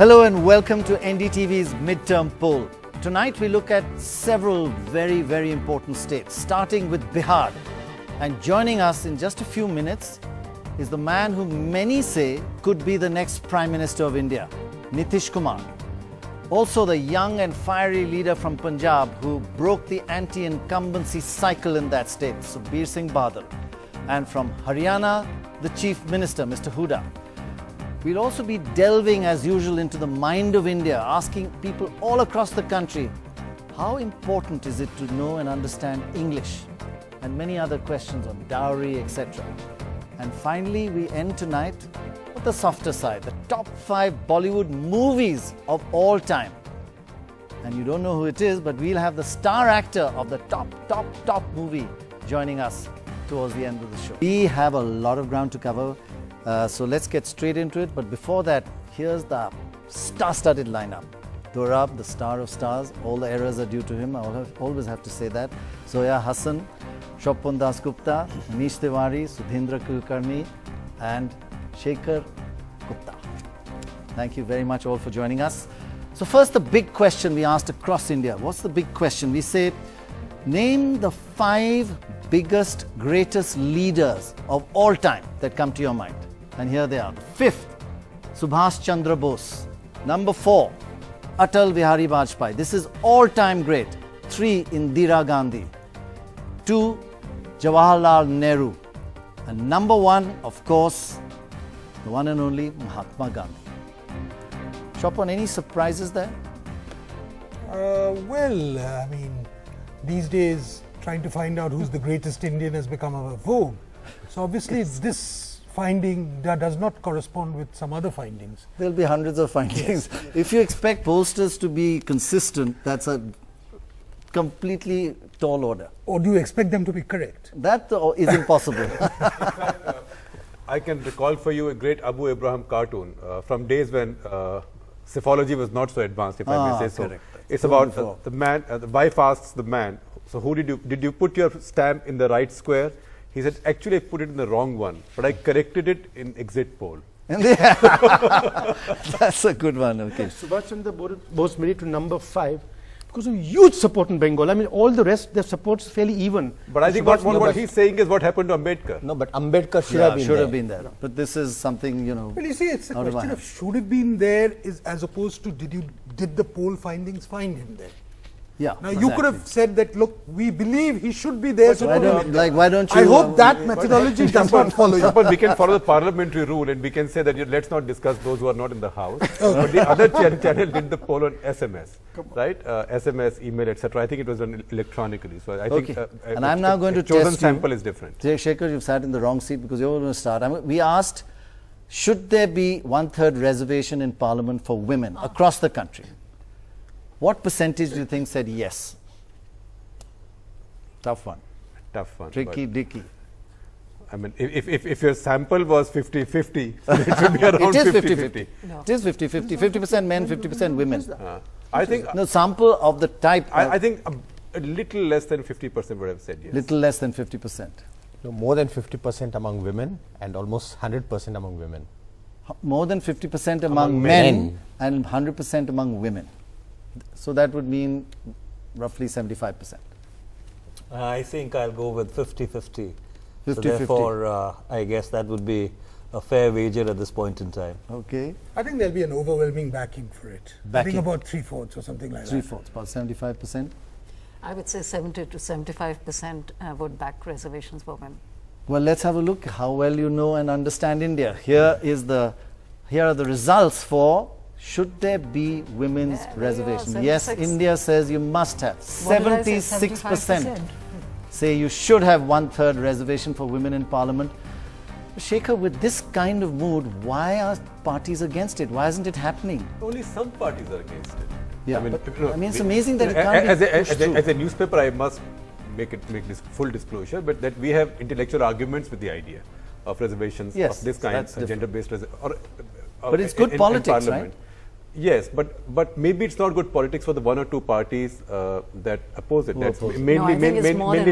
Hello and welcome to NDTV's midterm poll. Tonight we look at several very important states, starting with Bihar. And joining us in just a few minutes is the man who many say could be the next Prime Minister of India, Nitish Kumar. Also the young and fiery leader from Punjab who broke the anti-incumbency cycle in that state, Sukhbir Singh Badal. And from Haryana, the Chief Minister, Mr. Huda. We'll also be delving as usual into the mind of India, asking people all across the country, how important is it to know and understand English? And many other questions on dowry, etc. And finally, we end tonight with the softer side, the top 5 Bollywood movies of all time. And you don't know who it is, but we'll have the star actor of the top movie joining us towards the end of the show. We have a lot of ground to cover. So let's get straight into it. But before that, here's the star-studded lineup. Dorab, the star of stars. All the errors are due to him. I always have to say that. Zoya Hassan, Shobpan Das Gupta, Manish Tiwari, Sudhindra Kulkarni, and Shekhar Gupta. Thank you very much all for joining us. So first, the big question we asked across India. What's the big question? We say, name the 5 biggest, greatest leaders of all time that come to your mind. And here they are. The 5th, Subhash Chandra Bose. Number 4, Atal Bihari Vajpayee. This is all-time great. 3, Indira Gandhi. 2, Jawaharlal Nehru. And number 1, of course, the one and only Mahatma Gandhi. Shobpan, any surprises there? I mean, these days, trying to find out who's the greatest Indian has become a vogue. So obviously, this finding that does not correspond with some other findings. There'll be hundreds of findings. Yes. If you expect pollsters to be consistent, that's a completely tall order. Or do you expect them to be correct? That is impossible. I can recall for you a great Abu Abraham cartoon from days when psephology was not so advanced, if I may say so. Correct. It's about the man, the wife asks the man, so who did you put your stamp in the right square? He said, actually I put it in the wrong one, but I corrected it in exit poll. That's a good one, okay. Subhash Chandra Bose made it to number 5 because of huge support in Bengal. I mean, all the rest, their support is fairly even. But I think what he's saying is what happened to Ambedkar. No, but Ambedkar should have been there. But this is something, you know. Well, you see, it's a question of should it been there as opposed to did the poll findings find him there? Yeah. Now you could have said that, look, we believe he should be there. So why don't you? I hope that methodology does not follow you. But we can follow the parliamentary rule and we can say that let's not discuss those who are not in the house. But the other channel did the poll on SMS, right? SMS, email, etc. I think it was done electronically. So I think. And I'm now going to test chosen sample is different. Shekhar, you've sat in the wrong seat because you're going to start. We asked, should there be 1/3 reservation in Parliament for women across the country? What percentage do you think said yes? Tough one. Tricky, dicky. I mean, if your sample was 50-50, so it should be around 50-50. No. It is 50-50. 50% men, 50% women. I think no sample of the type. I think a little less than 50% would have said yes. Little less than 50%. No, more than 50% among women and almost 100% among women. More than 50% among men and 100% among women. So that would mean roughly 75%. I think I'll go with 50-50. 50-50. So therefore, I guess that would be a fair wager at this point in time. Okay. I think there'll be an overwhelming backing for it. I think about 3/4 or something like that. 3/4, about 75%. I would say 70 to 75% would back reservations for women. Well, let's have a look how well you know and understand India. Here are the results for should there be women's reservation. Yes, India says you must have. 76% say you should have 1/3 reservation for women in Parliament. Shekhar, with this kind of mood, why are parties against it? Why isn't it happening? Only some parties are against it. Yeah, I mean, it's amazing that it can't be as a newspaper, I must make this full disclosure, but that we have intellectual arguments with the idea of reservations of this kind, gender-based but it's good politics, right? Yes, but maybe it's not good politics for the 1 or 2 parties that oppose it. That's mainly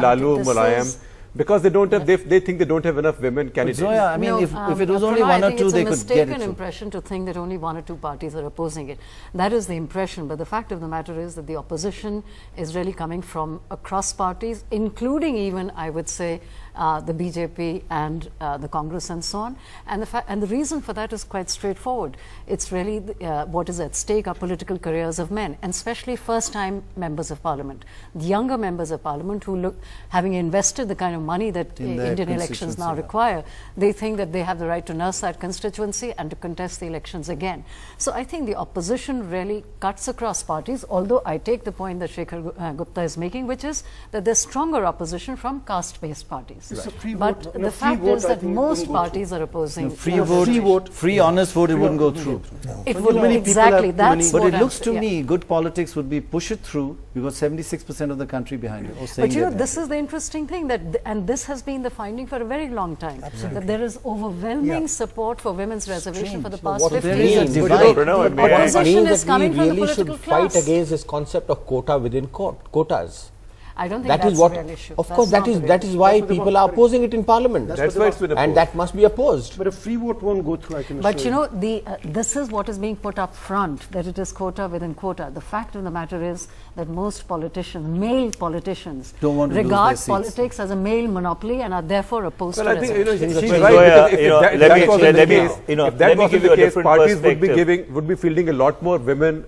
Lalu, Mulayam, because they don't have, they think they don't have enough women candidates. Zoya, I mean, No, if it was only Prannoy, one I or think two, it's they a could get mistaken it through. impression to think that only one or two parties are opposing it. That is the impression, but the fact of the matter is that the opposition is really coming from across parties, including even, I would say, the BJP and the Congress and so on. And the reason for that is quite straightforward. It's really what is at stake are political careers of men, and especially first-time members of parliament, the younger members of parliament who look, having invested the kind of money that In their Indian elections now constituency, yeah. require, they think that they have the right to nurse that constituency and to contest the elections again. So I think the opposition really cuts across parties, although I take the point that Shekhar Gupta is making, which is that there's stronger opposition from caste-based parties. It's a free But vote. the Free fact vote, is I that think, most wouldn't go parties are opposing. Free free vote, free honest vote, it wouldn't go through. It But would you know, many people exactly. have That's But what it I'm looks to yeah. me, good politics would be push it through. You got 76% of the country behind you. Or saying But you know, they're this behind is the interesting thing that, and this has been the finding for a very long time, that there is overwhelming support for women's reservation for the past What 50 there is a years. divide. Prannoy, may What I- is it? Opposition is that coming we from the really political should fight class. against this concept of quota within quotas. I don't think That that's is what, a real issue. of That's course, not a real that is issue. why That's what they people want. are opposing it in Parliament, That's why it's been and opposed. that must be opposed. But a free vote won't go through, I can But assure you know, this is what is being put up front, that it is quota within quota. The fact of the matter is that most politicians, male politicians, Don't want to lose regard their seats. politics as a male monopoly and are therefore opposed Well, to I think you know reservations. she's Well, right. Zoya, Because you know, if let that me- was let the me- case, you know, if that let me was give the you a case, different parties would be perspective. would be fielding a lot more women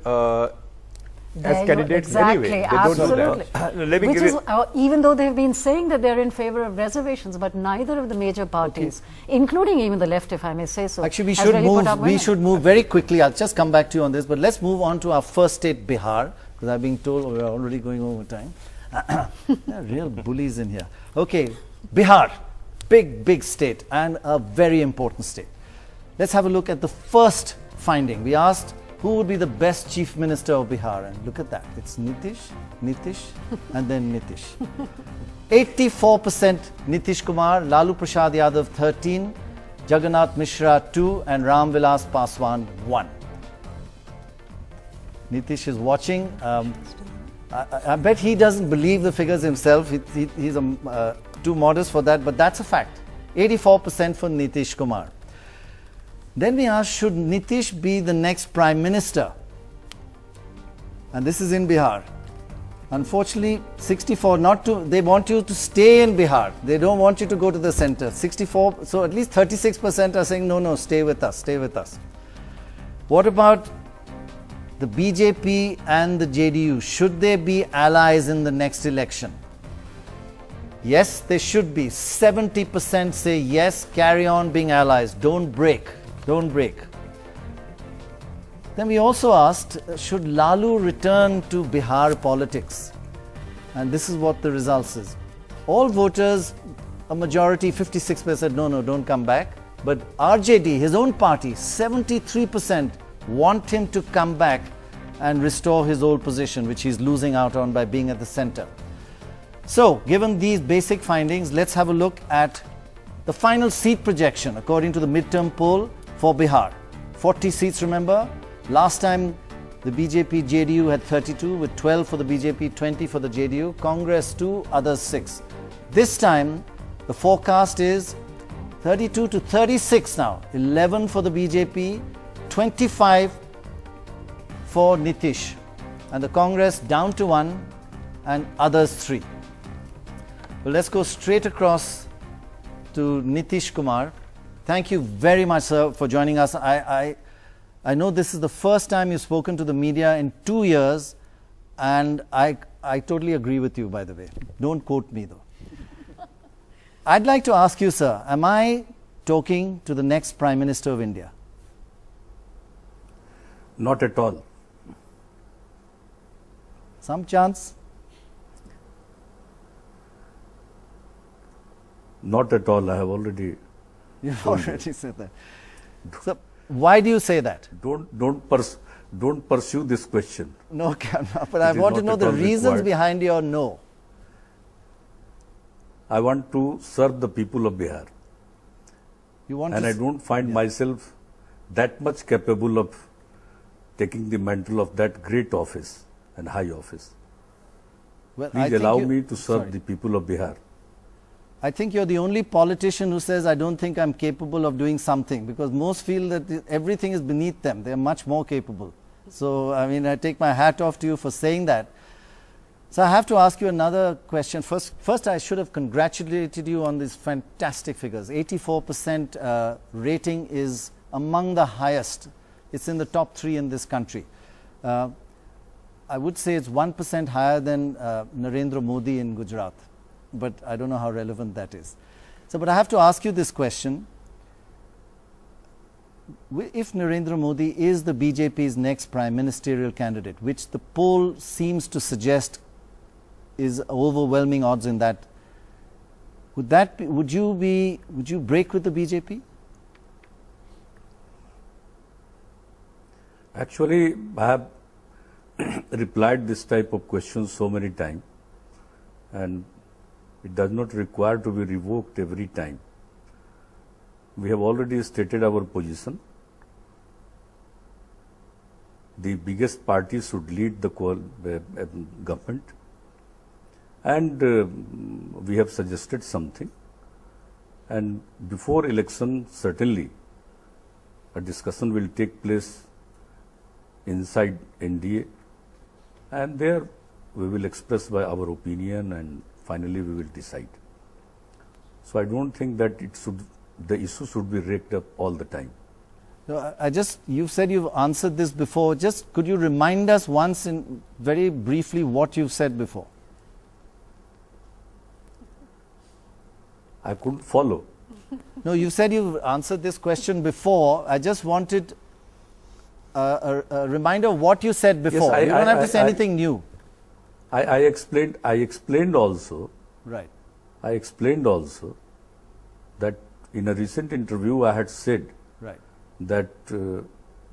There as you- candidates exactly, anyway. They don't do absolutely. that. Let me Which give is, you- even though they've been saying that they're in favor of reservations, but neither of the major parties, including even the left, if I may say so, Actually, we has should really put move. up We women. should move very quickly. I'll just come back to you on this, but let's move on to our first state, Bihar, because I'm being told we're already going over time. There are real bullies in here. Okay, Bihar, big state and a very important state. Let's have a look at the first finding. We asked who would be the best chief minister of Bihar, and look at that. It's Nitish, and then Nitish. 84% Nitish Kumar, Lalu Prasad Yadav 13, Jagannath Mishra 2, and Ram Vilas Paswan 1. Nitish is watching. I bet he doesn't believe the figures himself. He's too modest for that, but that's a fact. 84% for Nitish Kumar. Then we asked, should Nitish be the next prime minister? And this is in Bihar. Unfortunately, 64, they want you to stay in Bihar. They don't want you to go to the center. 64, so at least 36% are saying, no, stay with us, stay with us. What about the BJP and the JDU? Should they be allies in the next election? Yes, they should be. 70% say yes, carry on being allies. Don't break. Then we also asked, should Lalu return to Bihar politics? And this is what the results is. All voters, a majority, 56% said no, don't come back. But RJD, his own party, 73% want him to come back and restore his old position, which he's losing out on by being at the center. So, given these basic findings, let's have a look at the final seat projection according to the midterm poll for Bihar. 40 seats, remember? Last time the BJP JDU had 32, with 12 for the BJP, 20 for the JDU, Congress 2, others 6. This time the forecast is 32 to 36 now, 11 for the BJP, 25 for Nitish, and the Congress down to 1 and others 3. Well, let's go straight across to Nitish Kumar. Thank you very much, sir, for joining us. I know this is the first time you've spoken to the media in 2 years, and I totally agree with you, by the way. Don't quote me, though. I'd like to ask you, sir, am I talking to the next Prime Minister of India? Not at all. Some chance? Not at all. I have already. You've already said that. So, why do you say that? Don't pursue this question. No, but It I is want to not know at the all reasons required. behind your no. I want to serve the people of Bihar, You want and to I don't find myself that much capable of taking the mantle of that great office and high office. Well, I Please think allow you- me to serve sorry. the people of Bihar. I think you're the only politician who says, I don't think I'm capable of doing something, because most feel that everything is beneath them. They're much more capable. So, I mean, I take my hat off to you for saying that. So I have to ask you another question. First I should have congratulated you on these fantastic figures. 84% rating is among the highest. It's in the top 3 in this country. I would say it's 1% higher than Narendra Modi in Gujarat, but I don't know how relevant that is. So, but I have to ask you this question. If Narendra Modi is the BJP's next prime ministerial candidate, which the poll seems to suggest is overwhelming odds in that, would you break with the BJP? Actually, I have replied this type of questions so many times, and it does not require to be revoked every time. We have already stated our position. The biggest party should lead the government, and we have suggested something. And before election, certainly a discussion will take place inside NDA, and there we will express our opinion, and finally we will decide. So I don't think that the issue should be raked up all the time. No, you've said you've answered this before. Just could you remind us once in very briefly what you've said before? I couldn't follow. No, you said you've answered this question before. I just wanted a reminder of what you said before. Yes, you don't have to say anything new. I explained also. Right. I explained also that in a recent interview I had said Right. that the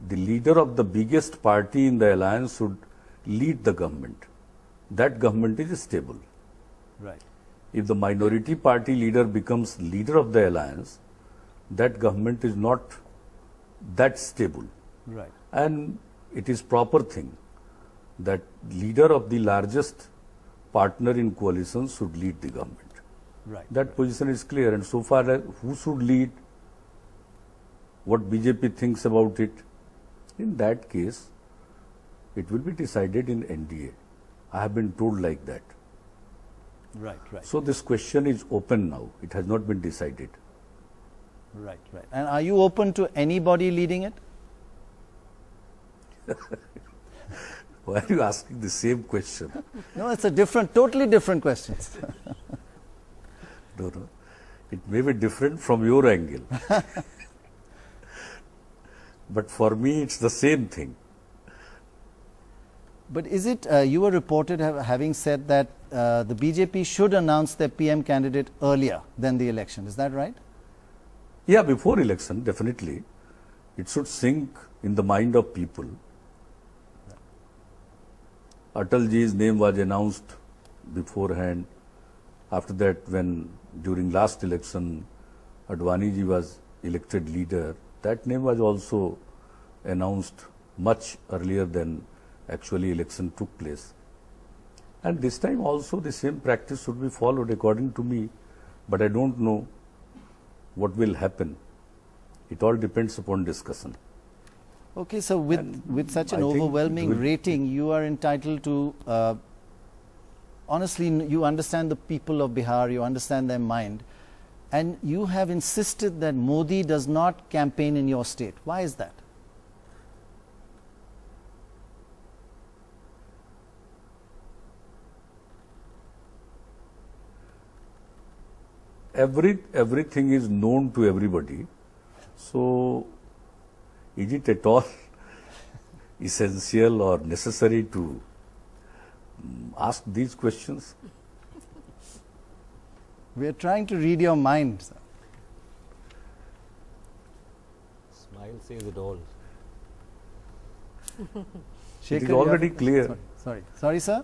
leader of the biggest party in the alliance should lead the government. That government is stable. Right. If the minority party leader becomes leader of the alliance, that government is not that stable. Right. And it is proper thing that leader of the largest partner in coalition should lead the government. Right. That position is clear, and so far as who should lead, what BJP thinks about it, in that case, it will be decided in NDA. I have been told like that. Right. Right. So this question is open now. It has not been decided. Right. Right. And are you open to anybody leading it? Why are you asking the same question? No, it's a totally different question. No. It may be different from your angle. But for me, it's the same thing. But is it, you were reported having said that the BJP should announce their PM candidate earlier than the election. Is that right? Yeah, before election, definitely. It should sink in the mind of people. Atalji's name was announced beforehand. After that, when during last election, Advaniji was elected leader, that name was also announced much earlier than actually election took place. And this time also the same practice should be followed according to me, but I don't know what will happen. It all depends upon discussion. Okay, so with such an overwhelming rating, you are entitled to, honestly, you understand the people of Bihar, you understand their mind, and you have insisted that Modi does not campaign in your state. Why is that? Everything is known to everybody. So, is it at all essential or necessary to ask these questions? We are trying to read your mind, sir. Smile says it all. It is already clear. Sorry, sir?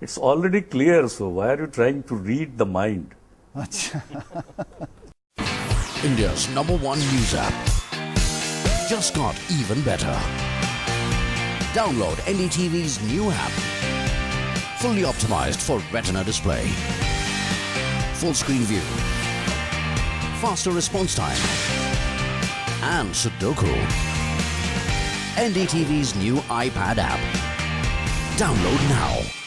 It's already clear, so why are you trying to read the mind? India's #1 news app just got even better. Download NDTV's new app, fully optimized for retina display. full screen view, faster response time, and Sudoku. NDTV's new iPad app. Download now.